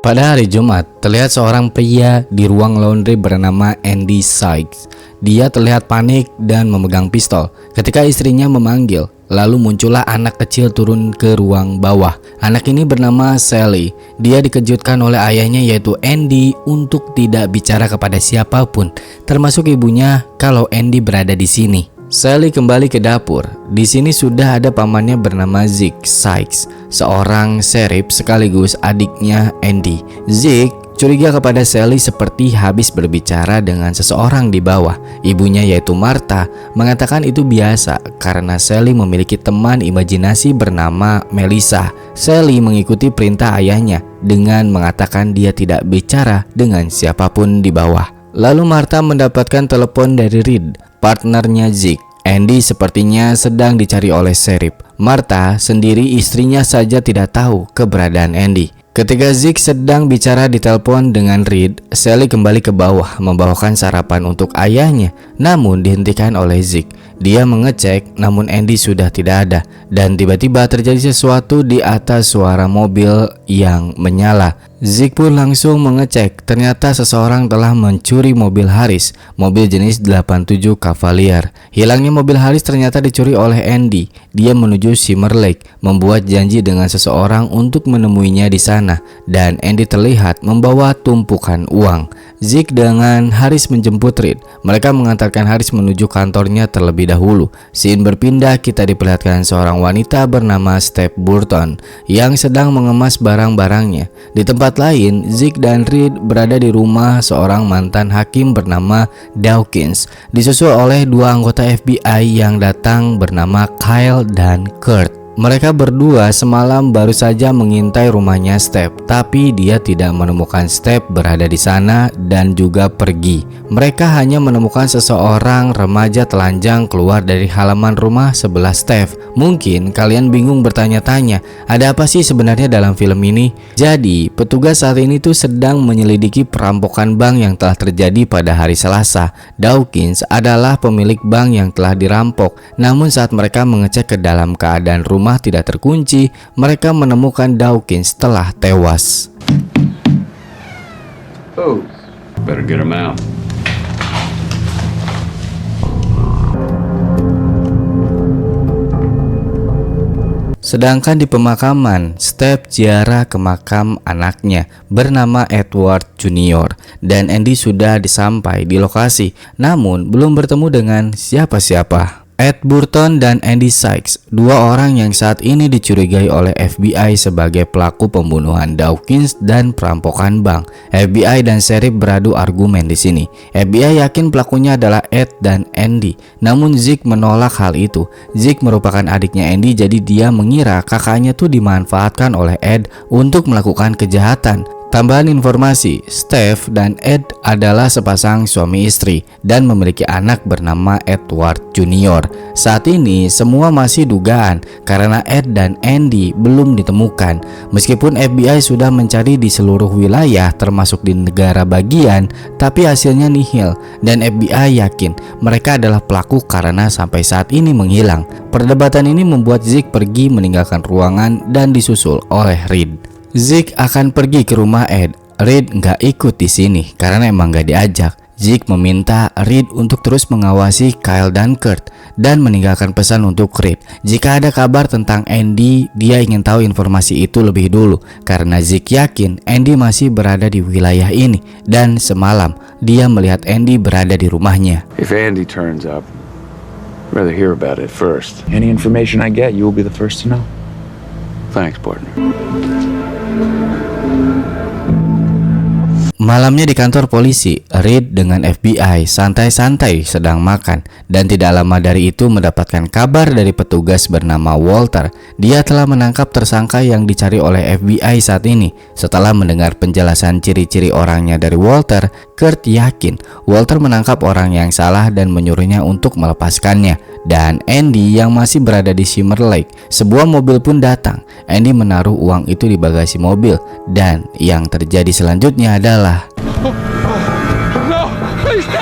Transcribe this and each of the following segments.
Pada hari Jumat, terlihat seorang pria di ruang laundry bernama Andy Sykes. Dia terlihat panik dan memegang pistol ketika istrinya memanggil. Lalu muncullah anak kecil turun ke ruang bawah. Anak ini bernama Sally. Dia dikejutkan oleh ayahnya yaitu Andy untuk tidak bicara kepada siapapun, termasuk ibunya kalau Andy berada di sini. Sally kembali ke dapur. Di sini sudah ada pamannya bernama Zeke Sykes, seorang sheriff sekaligus adiknya Andy. Zeke curiga kepada Sally seperti habis berbicara dengan seseorang di bawah. Ibunya yaitu Martha mengatakan itu biasa karena Sally memiliki teman imajinasi bernama Melissa. Sally mengikuti perintah ayahnya dengan mengatakan dia tidak bicara dengan siapapun di bawah. Lalu Martha mendapatkan telepon dari Reed, partnernya Zeke. Andy sepertinya sedang dicari oleh sheriff. Martha sendiri istrinya saja tidak tahu keberadaan Andy. Ketika Zeke sedang bicara di telepon dengan Reed, Sally kembali ke bawah membawakan sarapan untuk ayahnya, namun dihentikan oleh Zeke. Dia mengecek, namun Andy sudah tidak ada, dan tiba-tiba terjadi sesuatu di atas suara mobil yang menyala. Zeke pun langsung mengecek, ternyata seseorang telah mencuri mobil Haris, mobil jenis 87 Cavalier. Hilangnya mobil Haris ternyata dicuri oleh Andy. Dia menuju Shimmer Lake, membuat janji dengan seseorang untuk menemuinya di sana, dan Andy terlihat membawa tumpukan uang. Zeke dengan Haris menjemput Reed. Mereka mengantarkan Haris menuju kantornya terlebih dahulu. Scene berpindah, kita diperlihatkan seorang wanita bernama Steph Burton yang sedang mengemas barang-barangnya. Di tempat lain, Zeke dan Reed berada di rumah seorang mantan hakim bernama Dawkins, disusul oleh dua anggota FBI yang datang bernama Kyle dan Kurt. Mereka berdua semalam baru saja mengintai rumahnya Steph, tapi dia tidak menemukan Steph berada di sana dan juga pergi. Mereka hanya menemukan seseorang remaja telanjang keluar dari halaman rumah sebelah Steph. Mungkin kalian bingung bertanya-tanya, ada apa sih sebenarnya dalam film ini? Jadi, petugas saat ini tuh sedang menyelidiki perampokan bank yang telah terjadi pada hari Selasa. Dawkins adalah pemilik bank yang telah dirampok. Namun saat mereka mengecek ke dalam keadaan rumah tidak terkunci, mereka menemukan Dawkins telah tewas. Oh, better get him out. Sedangkan di pemakaman, Steph ziarah ke makam anaknya bernama Edward Jr. dan Andy sudah disampai di lokasi, namun belum bertemu dengan siapa-siapa. Ed Burton dan Andy Sykes, dua orang yang saat ini dicurigai oleh FBI sebagai pelaku pembunuhan Dawkins dan perampokan bank. FBI dan sheriff beradu argumen di sini. FBI yakin pelakunya adalah Ed dan Andy, namun Zeke menolak hal itu. Zeke merupakan adiknya Andy, jadi dia mengira kakaknya tuh dimanfaatkan oleh Ed untuk melakukan kejahatan. Tambahan informasi, Steph dan Ed adalah sepasang suami istri dan memiliki anak bernama Edward Jr. Saat ini semua masih dugaan karena Ed dan Andy belum ditemukan. Meskipun FBI sudah mencari di seluruh wilayah termasuk di negara bagian, tapi hasilnya nihil dan FBI yakin mereka adalah pelaku karena sampai saat ini menghilang. Perdebatan ini membuat Zeke pergi meninggalkan ruangan dan disusul oleh Reed. Zeke akan pergi ke rumah Ed. Reed nggak ikut di sini karena emang nggak diajak. Zeke meminta Reed untuk terus mengawasi Kyle dan Kurt dan meninggalkan pesan untuk Reed. Jika ada kabar tentang Andy, dia ingin tahu informasi itu lebih dulu karena Zeke yakin Andy masih berada di wilayah ini dan semalam dia melihat Andy berada di rumahnya. If Andy turns up, I'd rather hear about it first. Any information I get, you will be the first to know. Thanks, partner. Malamnya di kantor polisi, Reed dengan FBI santai-santai sedang makan dan tidak lama dari itu mendapatkan kabar dari petugas bernama Walter. Dia telah menangkap tersangka yang dicari oleh FBI saat ini. Setelah mendengar penjelasan ciri-ciri orangnya dari Walter, Kurt yakin Walter menangkap orang yang salah dan menyuruhnya untuk melepaskannya. Dan Andy yang masih berada di Shimmer Lake, sebuah mobil pun datang. Andy menaruh uang itu di bagasi mobil dan yang terjadi selanjutnya adalah No, please no.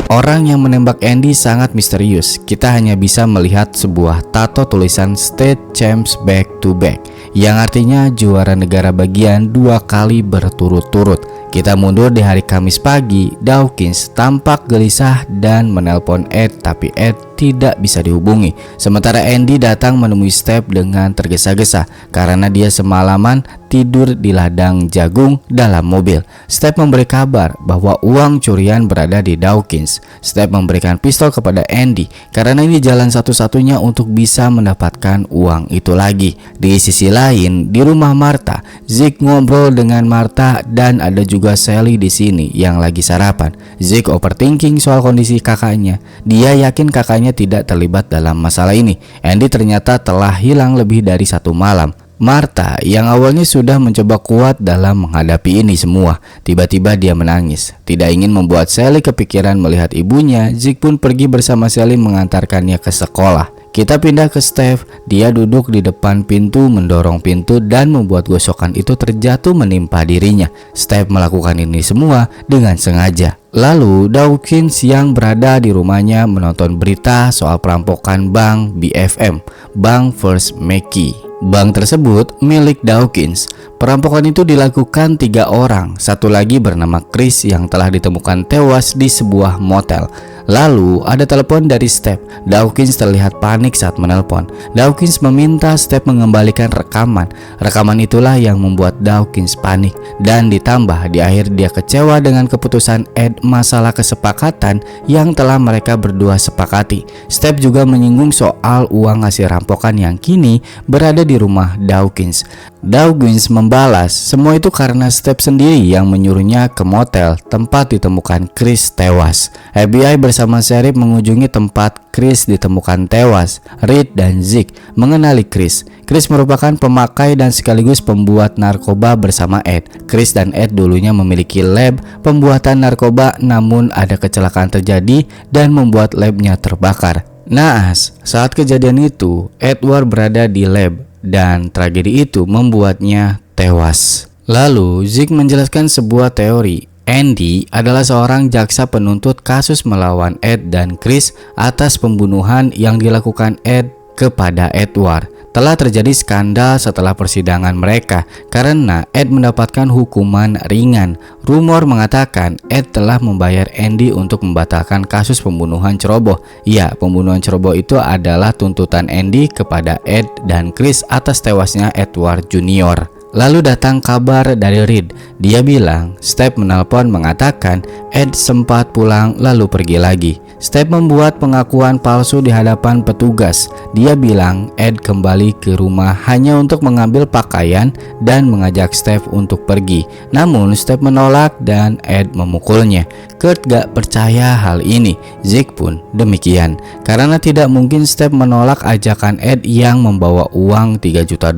Orang yang menembak Andy sangat misterius. Kita hanya bisa melihat sebuah tato tulisan State Champs Back to Back, yang artinya juara negara bagian 2 kali berturut-turut. Kita mundur di hari Kamis pagi. Dawkins tampak gelisah dan menelpon Ed, tapi Ed tidak bisa dihubungi. Sementara Andy datang menemui Steph dengan tergesa-gesa karena dia semalaman tidur di ladang jagung dalam mobil. Steph memberi kabar bahwa uang curian berada di Dawkins. Steph memberikan pistol kepada Andy karena ini jalan satu-satunya untuk bisa mendapatkan uang itu lagi. Di sisi lain, di rumah Martha, Zeke ngobrol dengan Martha dan ada juga Sally di sini yang lagi sarapan. Zeke overthinking soal kondisi kakaknya. Dia yakin kakaknya tidak terlibat dalam masalah ini. Andy ternyata telah hilang lebih dari 1 malam. Martha yang awalnya sudah mencoba kuat dalam menghadapi ini semua, tiba-tiba dia menangis. Tidak ingin membuat Sally kepikiran melihat ibunya, Zeke pun pergi bersama Sally mengantarkannya ke sekolah. Kita pindah ke Steph. Dia duduk di depan pintu, mendorong pintu dan membuat gosokan itu terjatuh menimpa dirinya. Steph melakukan ini semua dengan sengaja. Lalu Dawkins yang berada di rumahnya menonton berita soal perampokan bank BFM, Bank First Mackey. Bank tersebut milik Dawkins. Perampokan itu dilakukan 3 orang, satu lagi bernama Chris yang telah ditemukan tewas di sebuah motel. Lalu ada telepon dari Steph. Dawkins terlihat panik saat menelpon. Dawkins meminta Steph mengembalikan rekaman. Rekaman itulah yang membuat Dawkins panik, dan ditambah di akhir dia kecewa dengan keputusan Ed masalah kesepakatan yang telah mereka berdua sepakati. Steph juga menyinggung soal uang hasil rampokan yang kini berada di rumah Dawkins. Dawkins membalas semua itu karena Steph sendiri yang menyuruhnya ke motel tempat ditemukan Chris tewas. FBI bersama sheriff mengunjungi tempat Chris ditemukan tewas. Reed dan Zeke mengenali Chris. Chris merupakan pemakai dan sekaligus pembuat narkoba bersama Ed. Chris dan Ed dulunya memiliki lab pembuatan narkoba, namun ada kecelakaan terjadi dan membuat labnya terbakar. Naas, saat kejadian itu Edward berada di lab dan tragedi itu membuatnya tewas. Lalu Zeke menjelaskan sebuah teori. Andy adalah seorang jaksa penuntut kasus melawan Ed dan Chris atas pembunuhan yang dilakukan Ed kepada Edward. Telah terjadi skandal setelah persidangan mereka karena Ed mendapatkan hukuman ringan. Rumor mengatakan Ed telah membayar Andy untuk membatalkan kasus pembunuhan ceroboh. Ya, pembunuhan ceroboh itu adalah tuntutan Andy kepada Ed dan Chris atas tewasnya Edward Jr. Lalu datang kabar dari Reed. Dia bilang Steph menelpon mengatakan Ed sempat pulang lalu pergi lagi. Steph membuat pengakuan palsu di hadapan petugas. Dia bilang Ed kembali ke rumah hanya untuk mengambil pakaian dan mengajak Steph untuk pergi. Namun Steph menolak dan Ed memukulnya. Kurt gak percaya hal ini. Zeke pun demikian. Karena tidak mungkin Steph menolak ajakan Ed yang membawa uang $3 juta.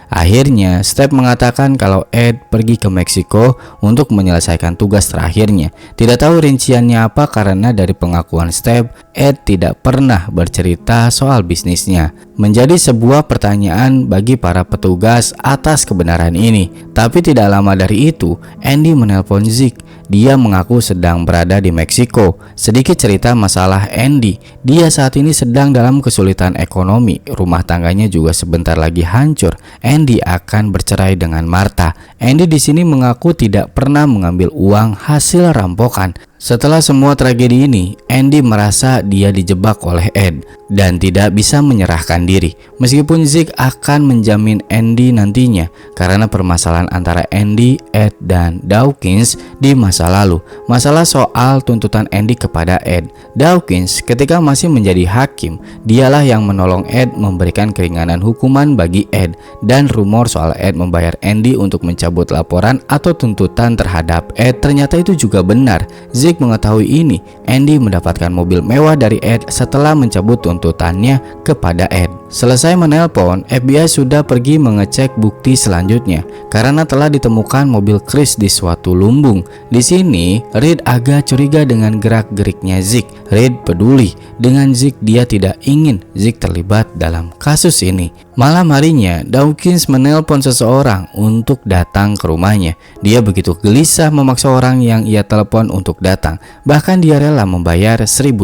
Akhirnya Steph mengatakan kalau Ed pergi ke Meksiko untuk menyelesaikan tugas terakhirnya. Tidak tahu rinciannya apa karena dari pengakuan Steph, Ed tidak pernah bercerita soal bisnisnya. Menjadi sebuah pertanyaan bagi para petugas atas kebenaran ini. Tapi tidak lama dari itu, Andy menelpon Zeke. Dia mengaku sedang berada di Meksiko. Sedikit cerita masalah Andy. Dia saat ini sedang dalam kesulitan ekonomi. Rumah tangganya juga sebentar lagi hancur. Andy akan bercerai dengan Martha. Andy di sini mengaku tidak pernah mengambil uang hasil rampokan. Setelah semua tragedi ini, Andy merasa dia dijebak oleh Ed dan tidak bisa menyerahkan diri. Meskipun Zeke akan menjamin Andy nantinya karena permasalahan antara Andy, Ed, dan Dawkins di masa lalu. Masalah soal tuntutan Andy kepada Ed. Dawkins ketika masih menjadi hakim, dialah yang menolong Ed memberikan keringanan hukuman bagi Ed, dan rumor soal Ed membayar Andy untuk mencabut laporan atau tuntutan terhadap Ed ternyata itu juga benar. Zeke mengetahui ini. Andy mendapatkan mobil mewah dari Ed setelah mencabut tuntutannya kepada Ed. Selesai menelpon, FBI sudah pergi mengecek bukti selanjutnya karena telah ditemukan mobil Chris di suatu lumbung. Di sini, Reed agak curiga dengan gerak-geriknya Zeke. Reed peduli dengan Zeke, dia tidak ingin Zeke terlibat dalam kasus ini. Malam harinya, Dawkins menelpon seseorang untuk datang ke rumahnya. Dia begitu gelisah memaksa orang yang ia telepon untuk datang. Bahkan dia rela membayar $1.000.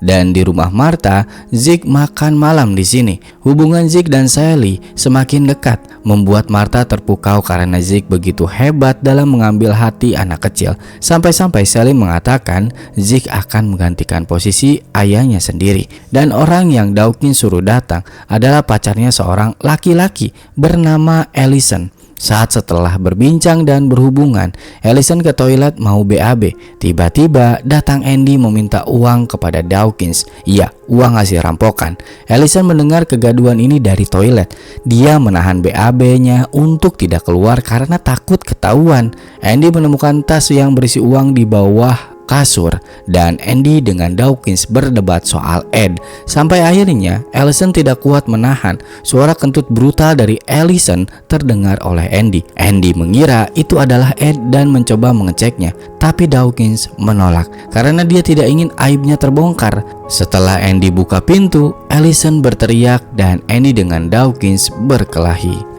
Dan di rumah Martha, Zeke makan malam di sini. Hubungan Zeke dan Sally semakin dekat, membuat Martha terpukau karena Zeke begitu hebat dalam mengambil hati anak kecil. Sampai-sampai Sally mengatakan Zeke akan menggantikan posisi ayahnya sendiri. Dan orang yang Dawkins suruh datang adalah pacarnya seorang laki-laki bernama Allison. Saat setelah berbincang dan berhubungan, Allison ke toilet mau BAB. Tiba-tiba datang Andy meminta uang kepada Dawkins. Iya, uang hasil rampokan. Allison mendengar kegaduhan ini dari toilet. Dia menahan BAB-nya untuk tidak keluar karena takut ketahuan. Andy menemukan tas yang berisi uang di bawah kasur dan Andy dengan Dawkins berdebat soal Ed. Sampai akhirnya Allison tidak kuat menahan. Suara kentut brutal dari Allison terdengar oleh Andy. Andy mengira itu adalah Ed dan mencoba mengeceknya, tapi Dawkins menolak karena dia tidak ingin aibnya terbongkar. Setelah Andy buka pintu, Allison berteriak dan Andy dengan Dawkins berkelahi.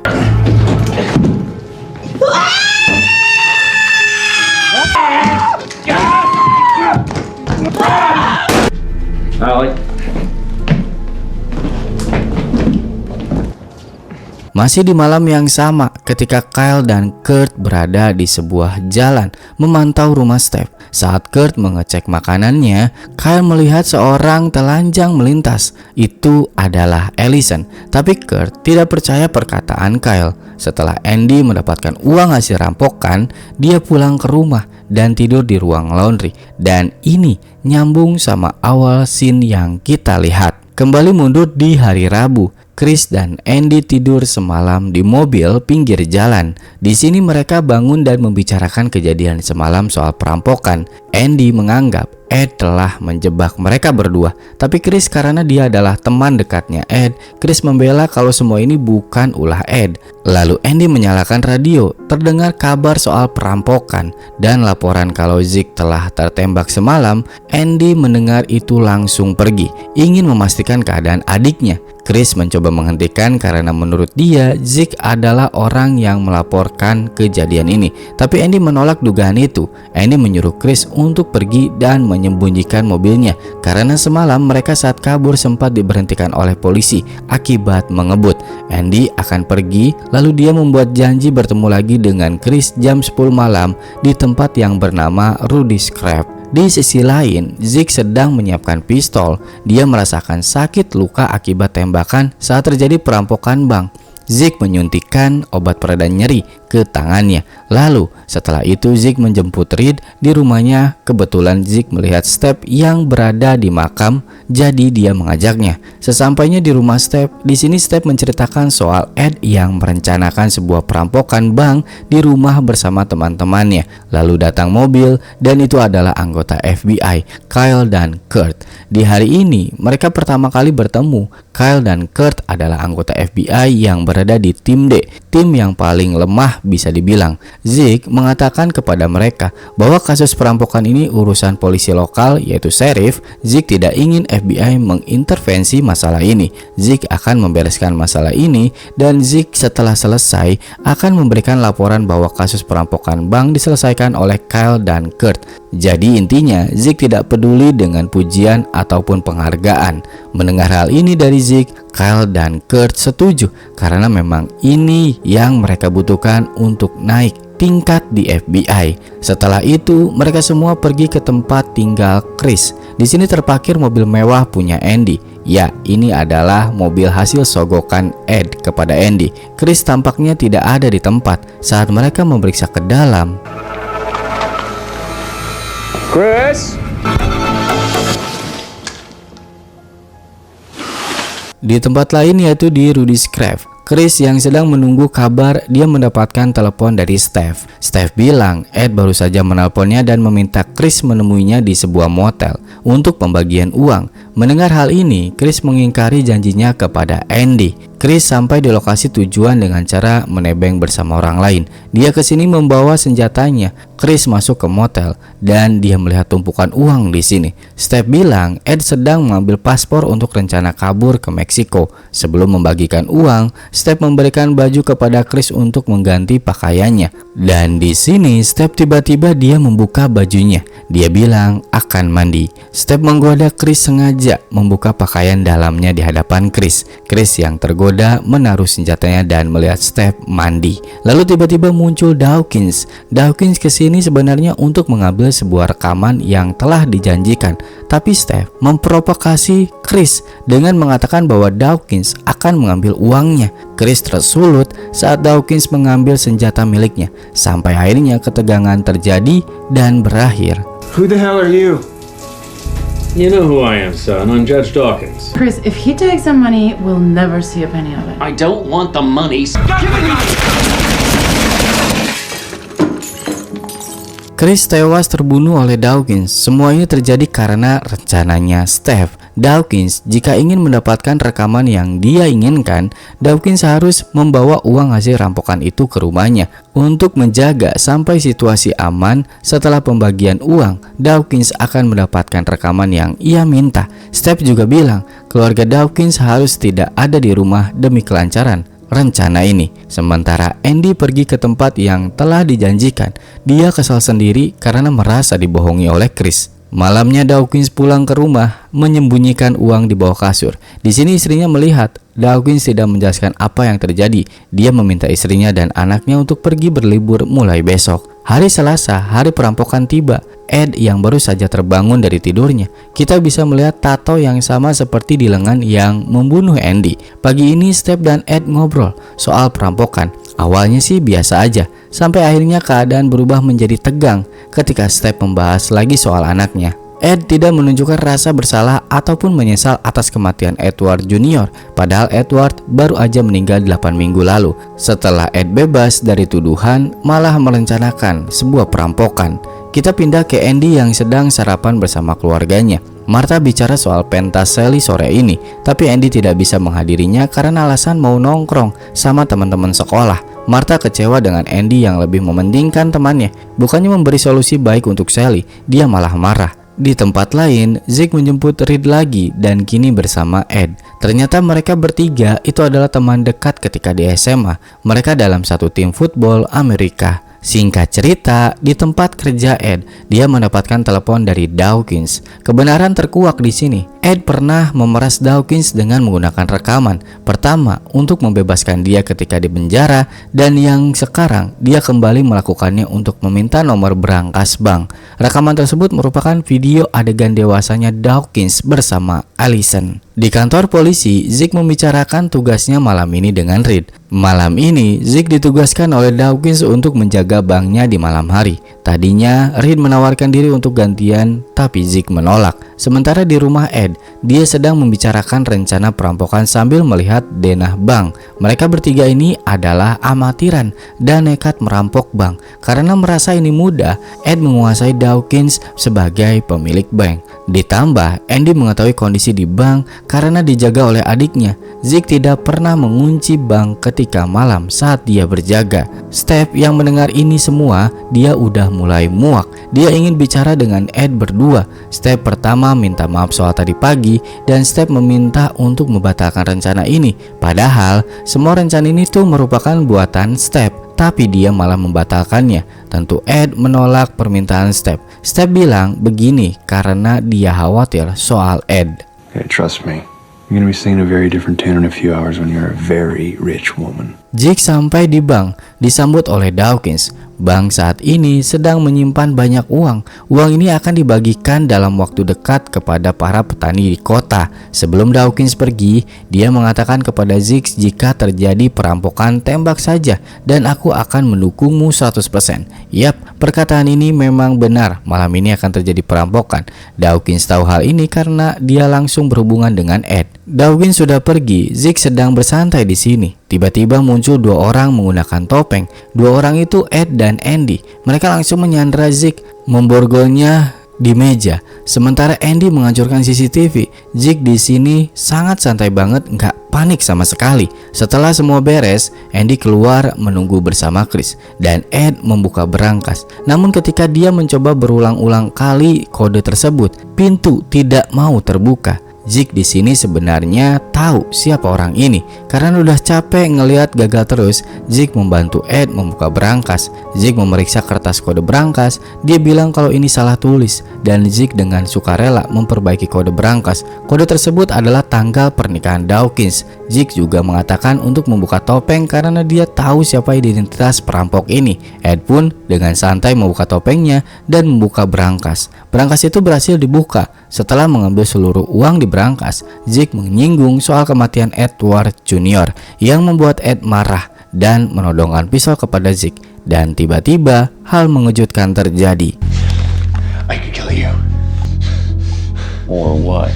Masih di malam yang sama, ketika Kyle dan Kurt berada di sebuah jalan memantau rumah Steph. Saat Kurt mengecek makanannya, Kyle melihat seorang telanjang melintas. Itu adalah Allison. Tapi Kurt tidak percaya perkataan Kyle. Setelah Andy mendapatkan uang hasil rampokan, dia pulang ke rumah dan tidur di ruang laundry. Dan ini nyambung sama awal scene yang kita lihat. Kembali mundur di hari Rabu, Chris dan Andy tidur semalam di mobil pinggir jalan. Di sini mereka bangun dan membicarakan kejadian semalam soal perampokan. Andy menganggap Ed telah menjebak mereka berdua, tapi Chris karena dia adalah teman dekatnya Ed, Chris membela kalau semua ini bukan ulah Ed. Lalu Andy menyalakan radio, terdengar kabar soal perampokan dan laporan kalau Zeke telah tertembak semalam. Andy mendengar itu langsung pergi, ingin memastikan keadaan adiknya. Chris mencoba menghentikan karena menurut dia Zeke adalah orang yang melaporkan kejadian ini. Tapi Andy menolak dugaan itu. Andy menyuruh Chris untuk pergi dan menyembunyikan mobilnya karena semalam mereka saat kabur sempat diberhentikan oleh polisi akibat mengebut. Andy akan pergi, lalu dia membuat janji bertemu lagi dengan Chris jam 10 malam di tempat yang bernama Rudy's Crab. Di sisi lain, Zeke sedang menyiapkan pistol. Dia merasakan sakit luka akibat tembakan saat terjadi perampokan bank. Zeke menyuntikkan obat pereda nyeri ke tangannya. Lalu setelah itu Zeke menjemput Reed di rumahnya. Kebetulan Zeke melihat Steph yang berada di makam, jadi dia mengajaknya. Sesampainya di rumah Steph, di sini Steph menceritakan soal Ed yang merencanakan sebuah perampokan bank di rumah bersama teman-temannya. Lalu datang mobil dan itu adalah anggota FBI, Kyle dan Kurt. Di hari ini mereka pertama kali bertemu. Kyle dan Kurt adalah anggota FBI yang berada di tim D, tim yang paling lemah bisa dibilang. Zeke mengatakan kepada mereka bahwa kasus perampokan ini urusan polisi lokal yaitu sheriff. Zeke tidak ingin FBI mengintervensi masalah ini. Zeke akan membereskan masalah ini dan Zeke setelah selesai akan memberikan laporan bahwa kasus perampokan bank diselesaikan oleh Kyle dan Kurt. Jadi intinya Zeke tidak peduli dengan pujian ataupun penghargaan. Mendengar hal ini dari Zeke, Kyle dan Kurt setuju karena memang ini yang mereka butuhkan untuk naik tingkat di FBI. Setelah itu, mereka semua pergi ke tempat tinggal Chris. Di sini terparkir mobil mewah punya Andy. Ya, ini adalah mobil hasil sogokan Ed kepada Andy. Chris tampaknya tidak ada di tempat saat mereka memeriksa ke dalam. Chris? Di tempat lain yaitu di Rudy's Crab, Chris yang sedang menunggu kabar, dia mendapatkan telepon dari Steph. Steph bilang Ed baru saja menelponnya dan meminta Chris menemuinya di sebuah motel untuk pembagian uang. Mendengar hal ini, Chris mengingkari janjinya kepada Andy. Chris sampai di lokasi tujuan dengan cara menebeng bersama orang lain. Dia kesini membawa senjatanya. Chris masuk ke motel dan dia melihat tumpukan uang di sini. Steph bilang Ed sedang mengambil paspor untuk rencana kabur ke Meksiko. Sebelum membagikan uang, Steph memberikan baju kepada Chris untuk mengganti pakaiannya. Dan di sini Steph tiba-tiba dia membuka bajunya. Dia bilang akan mandi. Steph menggoda Chris sengaja membuka pakaian dalamnya di hadapan Chris. Chris yang tergoda menaruh senjatanya dan melihat Steph mandi. Lalu tiba-tiba muncul Dawkins. Dawkins kesini sebenarnya untuk mengambil sebuah rekaman yang telah dijanjikan. Tapi Steph memprovokasi Chris dengan mengatakan bahwa Dawkins akan mengambil uangnya. Chris tersulut saat Dawkins mengambil senjata miliknya. Sampai akhirnya ketegangan terjadi dan berakhir. Who the hell are you? You know who I am, son. I'm Judge Dawkins. Chris, if he takes some money, we'll never see a penny of it. I don't want the money. Chris tewas terbunuh oleh Dawkins. Semua ini terjadi karena rencananya Steph. Dawkins jika ingin mendapatkan rekaman yang dia inginkan, Dawkins harus membawa uang hasil rampokan itu ke rumahnya untuk menjaga sampai situasi aman. Setelah pembagian uang, Dawkins akan mendapatkan rekaman yang ia minta. Steph juga bilang keluarga Dawkins harus tidak ada di rumah demi kelancaran rencana ini. Sementara Andy pergi ke tempat yang telah dijanjikan. Dia kesal sendiri karena merasa dibohongi oleh Chris. Malamnya Dawkins pulang ke rumah menyembunyikan uang di bawah kasur. Di sini istrinya melihat Dawkins tidak menjelaskan apa yang terjadi. Dia meminta istrinya dan anaknya untuk pergi berlibur mulai besok. Hari Selasa, hari perampokan tiba. Ed yang baru saja terbangun dari tidurnya. Kita bisa melihat tato yang sama seperti di lengan yang membunuh Andy. Pagi ini Steph dan Ed ngobrol soal perampokan. Awalnya sih biasa aja, sampai akhirnya keadaan berubah menjadi tegang ketika Steph membahas lagi soal anaknya. Ed tidak menunjukkan rasa bersalah ataupun menyesal atas kematian Edward Jr. Padahal Edward baru aja meninggal 8 minggu lalu. Setelah Ed bebas dari tuduhan, malah merencanakan sebuah perampokan. Kita pindah ke Andy yang sedang sarapan bersama keluarganya. Martha bicara soal pentas Sally sore ini, tapi Andy tidak bisa menghadirinya karena alasan mau nongkrong sama teman-teman sekolah. Martha kecewa dengan Andy yang lebih mementingkan temannya. Bukannya memberi solusi baik untuk Sally, dia malah marah. Di tempat lain, Zeke menjemput Reed lagi dan kini bersama Ed. Ternyata mereka bertiga itu adalah teman dekat ketika di SMA. Mereka dalam satu tim football Amerika. Singkat cerita, di tempat kerja Ed, dia mendapatkan telepon dari Dawkins. Kebenaran terkuak di sini. Ed pernah memeras Dawkins dengan menggunakan rekaman. Pertama, untuk membebaskan dia ketika di penjara, dan yang sekarang dia kembali melakukannya untuk meminta nomor berangkas bank. Rekaman tersebut merupakan video adegan dewasanya Dawkins bersama Allison. Di kantor polisi, Zeke membicarakan tugasnya malam ini dengan Reed. Malam ini, Zeke ditugaskan oleh Dawkins untuk menjaga banknya di malam hari. Tadinya, Reed menawarkan diri untuk gantian, tapi Zeke menolak. Sementara di rumah Ed, dia sedang membicarakan rencana perampokan sambil melihat denah bank. Mereka bertiga ini adalah amatiran dan nekat merampok bank. Karena merasa ini mudah, Ed menguasai Dawkins sebagai pemilik bank. Ditambah, Andy mengetahui kondisi di bank karena dijaga oleh adiknya. Zeke tidak pernah mengunci bank ketika malam saat dia berjaga. Steph yang mendengar ini semua, dia udah mulai muak. Dia ingin bicara dengan Ed berdua. Steph pertama minta maaf soal tadi pagi dan Steph meminta untuk membatalkan rencana ini. Padahal semua rencana ini tuh merupakan buatan Steph, tapi dia malah membatalkannya. Tentu Ed menolak permintaan Steph. Steph bilang begini karena dia khawatir soal Ed. Okay, trust me. You're gonna be singing a very different tune in a few hours when you're a very rich woman. Zeke sampai di bank, disambut oleh Dawkins. Bank saat ini sedang menyimpan banyak uang. Uang ini akan dibagikan dalam waktu dekat kepada para petani di kota. Sebelum Dawkins pergi, dia mengatakan kepada Zeke jika terjadi perampokan tembak saja dan aku akan mendukungmu 100%. Yap, perkataan ini memang benar. Malam ini akan terjadi perampokan. Dawkins tahu hal ini karena dia langsung berhubungan dengan Ed. Dawkins sudah pergi, Zeke sedang bersantai di sini. Tiba-tiba muncul dua orang menggunakan topeng. Dua orang itu Ed dan Andy. Mereka langsung menyandra Zeke, memborgolnya di meja. Sementara Andy menghancurkan CCTV. Zeke di sini sangat santai banget, nggak panik sama sekali. Setelah semua beres, Andy keluar menunggu bersama Chris dan Ed membuka berangkas. Namun ketika dia mencoba berulang-ulang kali kode tersebut, pintu tidak mau terbuka. Zeke di sini sebenarnya tahu siapa orang ini. Karena udah capek ngelihat gagal terus, Zeke membantu Ed membuka berangkas. Zeke memeriksa kertas kode berangkas. Dia bilang kalau ini salah tulis dan Zeke dengan sukarela memperbaiki kode berangkas. Kode tersebut adalah tanggal pernikahan Dawkins. Zeke juga mengatakan untuk membuka topeng karena dia tahu siapa identitas perampok ini. Ed pun dengan santai membuka topengnya dan membuka berangkas. Berangkas itu berhasil dibuka. Setelah mengambil seluruh uang di berangkas, Zeke menyinggung soal kematian Edward Jr. yang membuat Ed marah dan menodongkan pisau kepada Zeke. Dan tiba-tiba hal mengejutkan terjadi. I could kill you. Or what?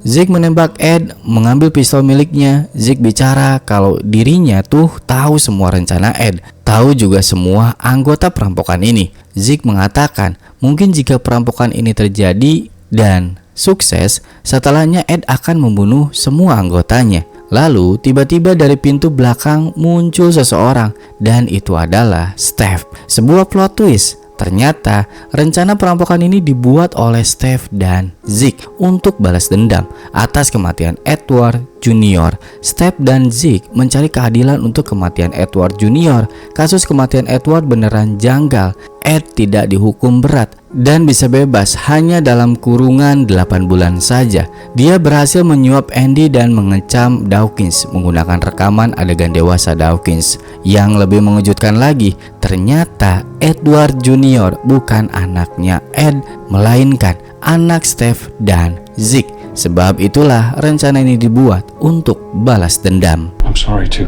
Zeke menembak Ed, mengambil pistol miliknya. Zeke bicara kalau dirinya tuh tahu semua rencana Ed, tahu juga semua anggota perampokan ini. Zeke mengatakan mungkin jika perampokan ini terjadi dan sukses, setelahnya Ed akan membunuh semua anggotanya. Lalu tiba-tiba dari pintu belakang muncul seseorang dan itu adalah Steph. Sebuah plot twist. Ternyata rencana perampokan ini dibuat oleh Steph dan Zeke untuk balas dendam atas kematian Edward Jr. Steph dan Zeke mencari keadilan untuk kematian Edward Jr. Kasus kematian Edward beneran janggal. Ed tidak dihukum berat dan bisa bebas hanya dalam kurungan 8 bulan saja. Dia berhasil menyuap Andy dan mengecam Dawkins menggunakan rekaman adegan dewasa Dawkins. Yang lebih mengejutkan lagi, ternyata Edward Jr. bukan anaknya Ed, melainkan anak Steph dan Zeke. Sebab itulah rencana ini dibuat untuk balas dendam. I'm sorry too.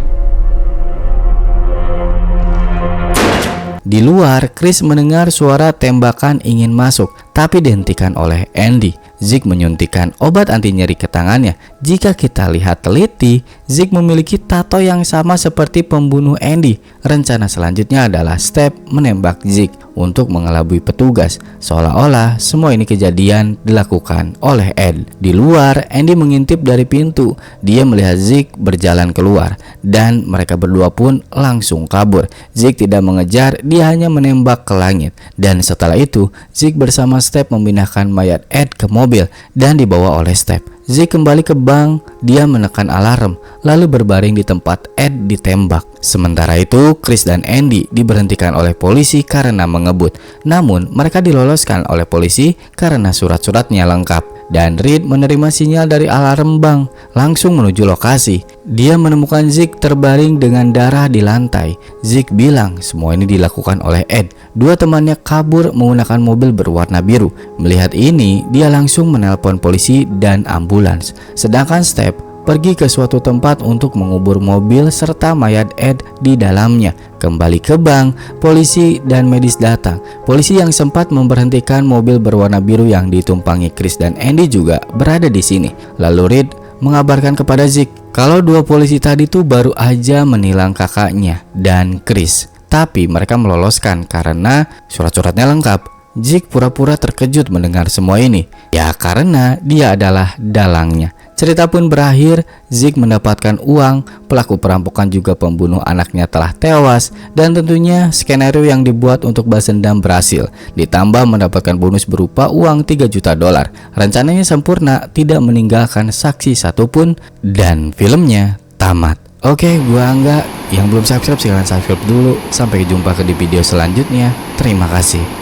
Di luar, Chris mendengar suara tembakan ingin masuk, tapi dihentikan oleh Andy. Zeke menyuntikkan obat anti nyeri ke tangannya. Jika kita lihat teliti, Zeke memiliki tato yang sama seperti pembunuh Andy. Rencana selanjutnya adalah Steph menembak Zeke untuk mengelabui petugas. Seolah-olah semua ini kejadian dilakukan oleh Ed. Di luar, Andy mengintip dari pintu. Dia melihat Zeke berjalan keluar dan mereka berdua pun langsung kabur. Zeke tidak mengejar, dia hanya menembak ke langit. Dan setelah itu, Zeke bersama Steph memindahkan mayat Ed ke mobil dan dibawa oleh Steph. Zeke kembali ke bank, dia menekan alarm, lalu berbaring di tempat Ed ditembak. Sementara itu, Chris dan Andy diberhentikan oleh polisi karena mengebut. Namun, mereka diloloskan oleh polisi karena surat-suratnya lengkap. Dan Reed menerima sinyal dari alarm bank, langsung menuju lokasi. Dia menemukan Zeke terbaring dengan darah di lantai. Zeke bilang semua ini dilakukan oleh Ed. Dua temannya kabur menggunakan mobil berwarna biru. Melihat ini, dia langsung menelpon polisi dan ambulans. Sedangkan Steph pergi ke suatu tempat untuk mengubur mobil serta mayat Ed di dalamnya. Kembali ke bank, polisi dan medis datang. Polisi yang sempat memberhentikan mobil berwarna biru yang ditumpangi Chris dan Andy juga berada di sini. Lalu Reed mengabarkan kepada Zeke kalau dua polisi tadi tuh baru aja menilang kakaknya dan Chris. Tapi mereka meloloskan karena surat-suratnya lengkap. Zeke pura-pura terkejut mendengar semua ini. Ya karena dia adalah dalangnya. Cerita pun berakhir, Zeke mendapatkan uang, pelaku perampokan juga pembunuh anaknya telah tewas, dan tentunya skenario yang dibuat untuk balas dendam berhasil, ditambah mendapatkan bonus berupa uang 3 juta dolar. Rencananya sempurna, tidak meninggalkan saksi satupun, dan filmnya tamat. Oke, gua Angga. Yang belum subscribe silahkan subscribe dulu. Sampai jumpa di video selanjutnya. Terima kasih.